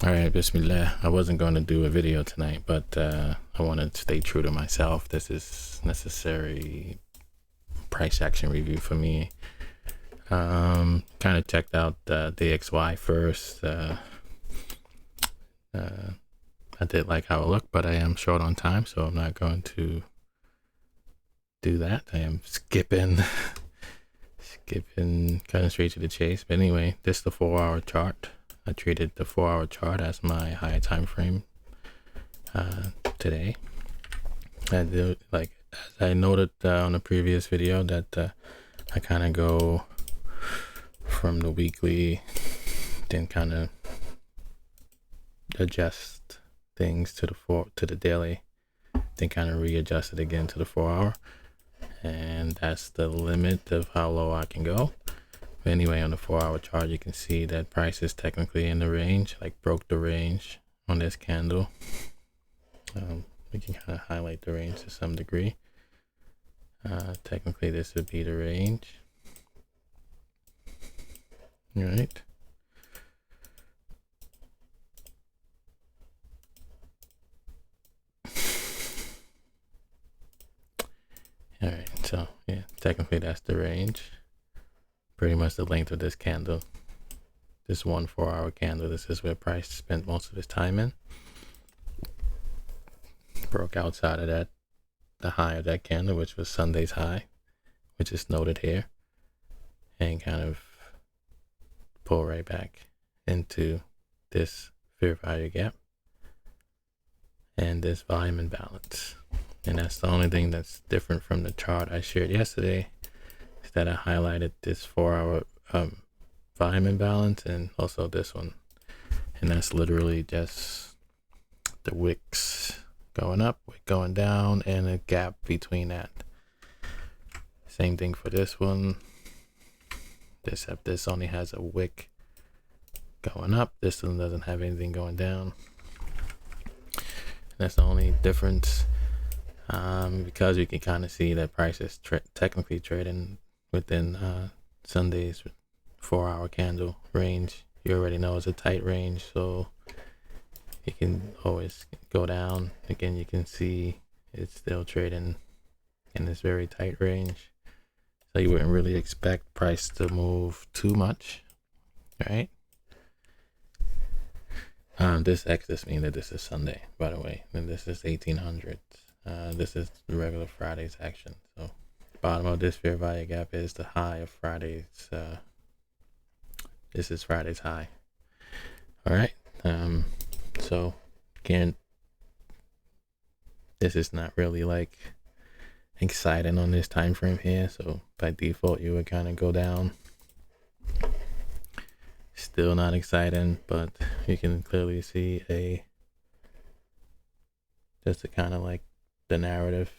All right, Bismillah. I wasn't going to do a video tonight, but I wanted to stay true to myself. This is necessary price action review for me. Kind of checked out the DXY first. I did like how it looked, but I am short on time, so I'm not going to do that. I am skipping, cutting straight to the chase. But anyway, this is the 4-hour chart. I treated the 4-hour chart as my high time frame today. I do, like as I noted on the previous video, that I kind of go from the weekly, then kind of adjust things to the daily, then kind of readjust it again to the 4-hour, and that's the limit of how low I can go. But anyway, on the 4-hour chart, you can see that price is technically in the range, like broke the range on this candle. We can kind of highlight the range to some degree. Technically, this would be the range. All right. All right, so yeah, technically that's the range. Pretty much the length of this candle. This 4-hour candle, this is where price spent most of his time in. Broke outside of that, the high of that candle, which was Sunday's high, which is noted here, and kind of pull right back into this fair value gap and this volume imbalance. And that's the only thing that's different from the chart I shared yesterday, is that I highlighted this 4-hour volume imbalance and also this one. And that's literally just the wicks going up, wick going down, and a gap between that. Same thing for this one. Except this only has a wick going up. This one doesn't have anything going down. That's the only difference. Because you can kind of see that price is technically trading within Sunday's 4-hour candle range. You already know it's a tight range, so you can always go down. Again, you can see it's still trading in this very tight range, so you wouldn't really expect price to move too much, right? This X just means that this is Sunday, by the way, and this is 1800. This is the regular Friday's action. So bottom of this fair value gap is the high of Friday's. This is Friday's high. All right. So again, this is not really like exciting on this time frame here. So by default, you would kind of go down. Still not exciting, but you can clearly see just a kind of like the narrative.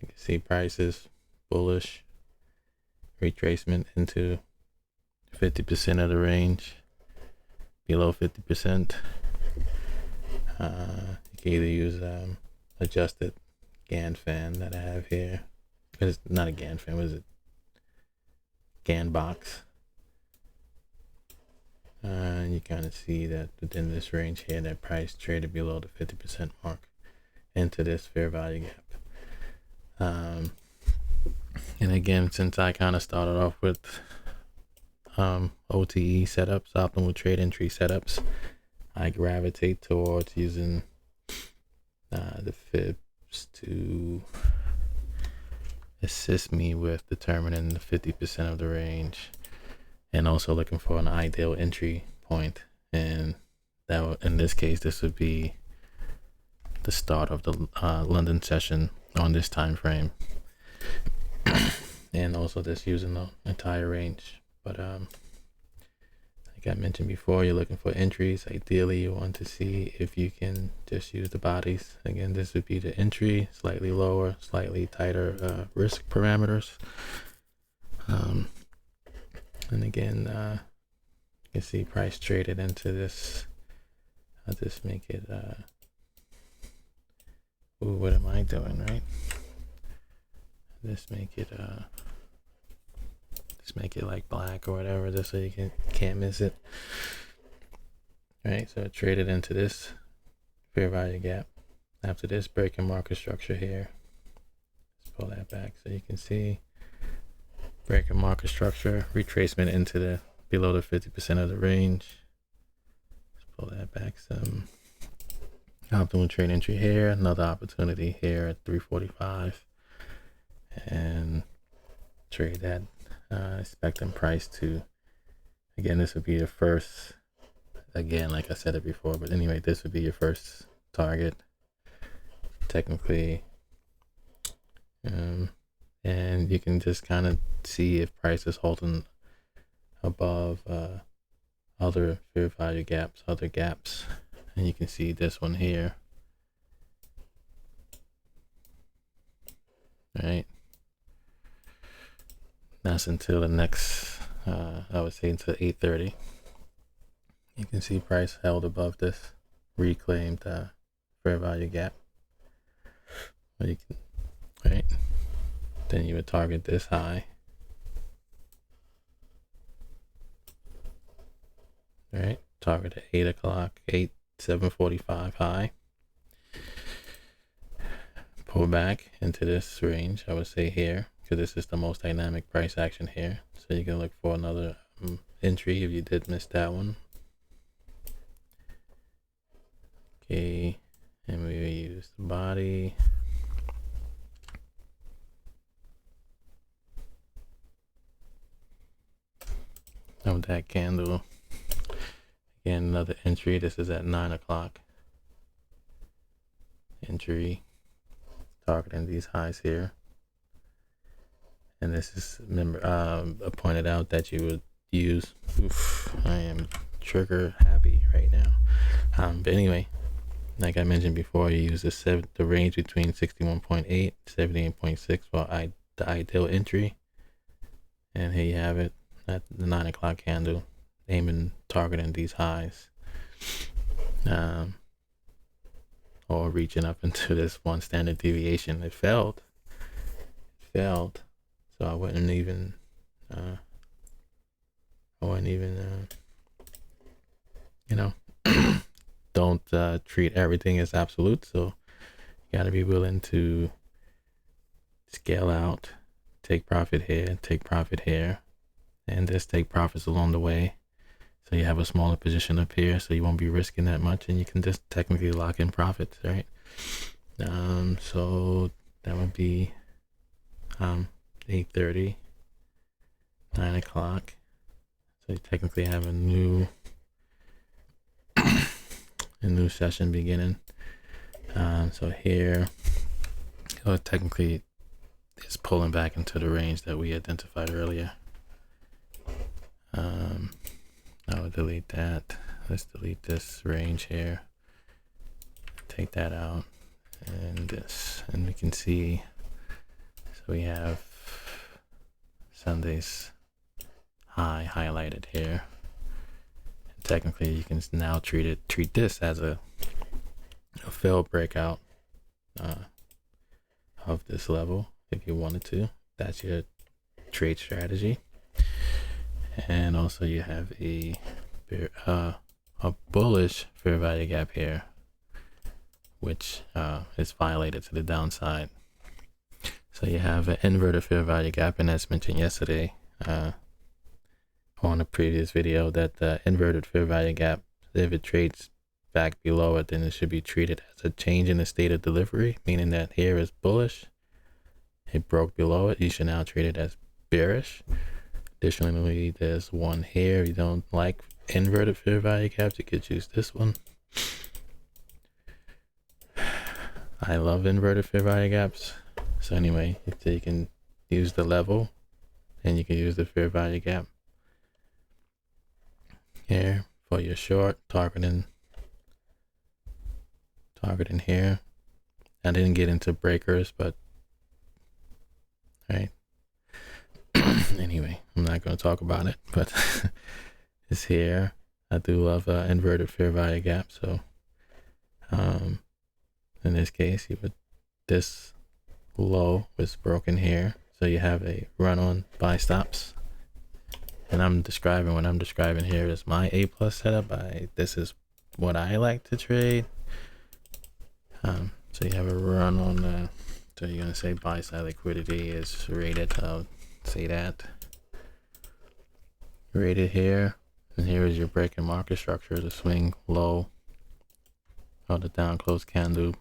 You can see prices bullish, retracement into 50% of the range, below 50%. You can either use adjusted Gan fan that I have here. It's not a Gan fan, what is it? Gan box. You kind of see that within this range here, that price traded below the 50% mark into this fair value gap. And again, since I kind of started off with OTE setups, optimal trade entry setups, I gravitate towards using the fibs to assist me with determining the 50% of the range, and also looking for an ideal entry point. And that in this case, this would be the start of the London session on this time frame, and also just using the entire range. But like I mentioned before, you're looking for entries. Ideally, you want to see if you can just use the bodies. Again, this would be the entry, slightly lower, slightly tighter risk parameters. And again, you can see price traded into this. I'll just make it ooh, what am I doing, right? Just make it like black or whatever, just so you can't miss it. right? So it traded into this fair value gap. After this break in market structure here, let's pull that back so you can see break in market structure, retracement into the below the 50% of the range. Let's pull that back some. Optimal trade entry here, another opportunity here at 345, and trade that expecting price to, again, this would be your first, again, like I said it before, but anyway, this would be your first target technically, and you can just kind of see if price is holding above other fair value gaps, other gaps. And you can see this one here, right? That's until the next, I would say until 8:30. You can see price held above this reclaimed fair value gap. Well, you can, right? Then you would target this high, right? Target at 8 o'clock, 7:45 high. Pull back into this range, I would say here, because this is the most dynamic price action here. So you can look for another entry if you did miss that one. Okay, and we will use the body. Of that candle. Again, another entry. This is at 9 o'clock. Entry. Targeting these highs here. And this is, remember, I pointed out that you would use, I am trigger happy right now. But anyway, like I mentioned before, you use the range between 61.8, 78.6 for the ideal entry. And here you have it at the 9 o'clock candle, aiming, targeting these highs. Or reaching up into this one standard deviation. It failed. So I wouldn't even, you know, don't treat everything as absolute. So you gotta be willing to scale out, take profit here, and just take profits along the way. So you have a smaller position up here, so you won't be risking that much, and you can just technically lock in profits, right? So that would be 8:30, 9 o'clock. So you technically have a new session beginning. So here, technically, it's pulling back into the range that we identified earlier. I will delete that. Let's delete this range here. Take that out, and this, and we can see. So we have Sunday's high highlighted here. And technically, you can now treat this as a failed breakout of this level if you wanted to. That's your trade strategy. And also you have a bullish fair value gap here, which is violated to the downside. So you have an inverted fair value gap, and as mentioned yesterday on a previous video, that the inverted fair value gap, if it trades back below it, then it should be treated as a change in the state of delivery, meaning that here is bullish, it broke below it, you should now treat it as bearish. Additionally, there's one here. If you don't like inverted fair value gaps, you could choose this one. I love inverted fair value gaps. So anyway, you can use the level, and you can use the fair value gap here for your short, targeting here. I didn't get into breakers, but right. Anyway, I'm not going to talk about it, but it's here. I do love inverted fair value gap. So in this case, this low was broken here. So you have a run on buy stops. And what I'm describing here is my A+ setup. This is what I like to trade. So you have a run on the, so you're gonna say buy side liquidity is rated. I'll say that rated here, and here is your break and market structure. The swing low or the down close candle.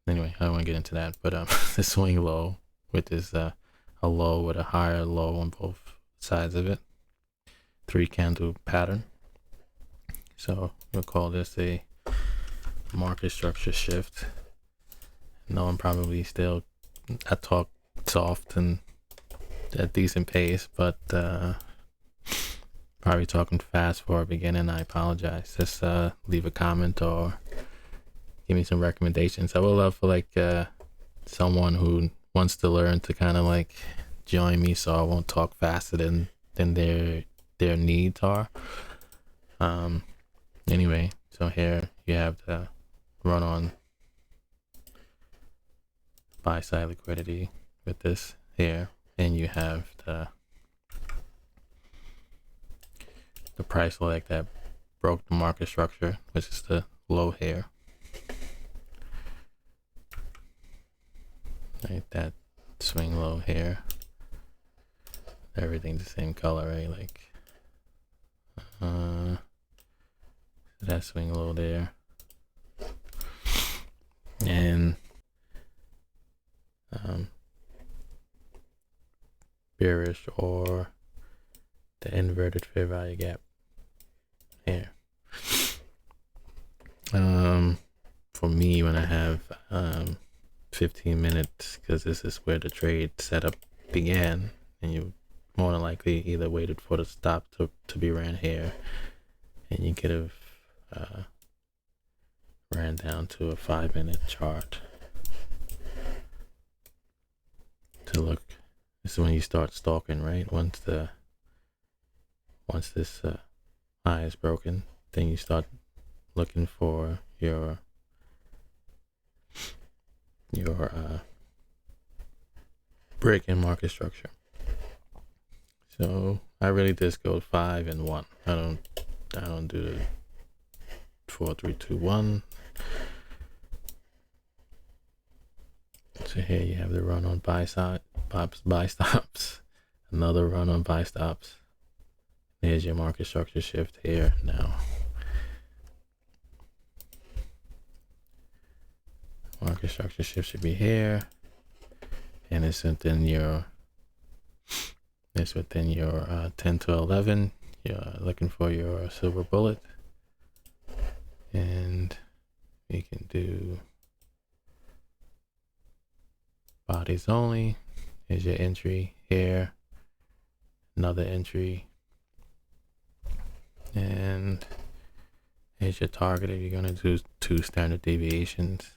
Anyway, I don't want to get into that, but the swing low, which is a low with a higher low on both sides of it. 3 candle pattern. So we'll call this a market structure shift. No, I'm probably still, I talk soft and at decent pace, but probably talking fast for a beginning. I apologize. Just leave a comment or give me some recommendations. I would love for like someone who wants to learn to kind of like join me, so I won't talk faster than their needs are. Anyway, so here you have the run on buy side liquidity with this here, and you have the price leg that broke the market structure, which is the low here. Right, that swing low here. Everything's the same color, right? Like that swing low there, and bearish or the inverted fair value gap here. For me, when I have 15 minutes, because this is where the trade setup began, and you more than likely either waited for the stop to be ran here, and you could have ran down to a 5-minute chart to look. This is when you start stalking, right? Once this high is broken, then you start looking for your break in market structure. So I really just go 5 and 1. I don't do the 4, 3, 2, 1. So here you have the run on buy stops, another run on buy stops. There's your market structure shift here now. Market structure shift should be here, and it's within your 10 to 11. You're looking for your silver bullet, and we can do bodies only. Here's your entry here, another entry, and here's your target if you're going to do 2 standard deviations.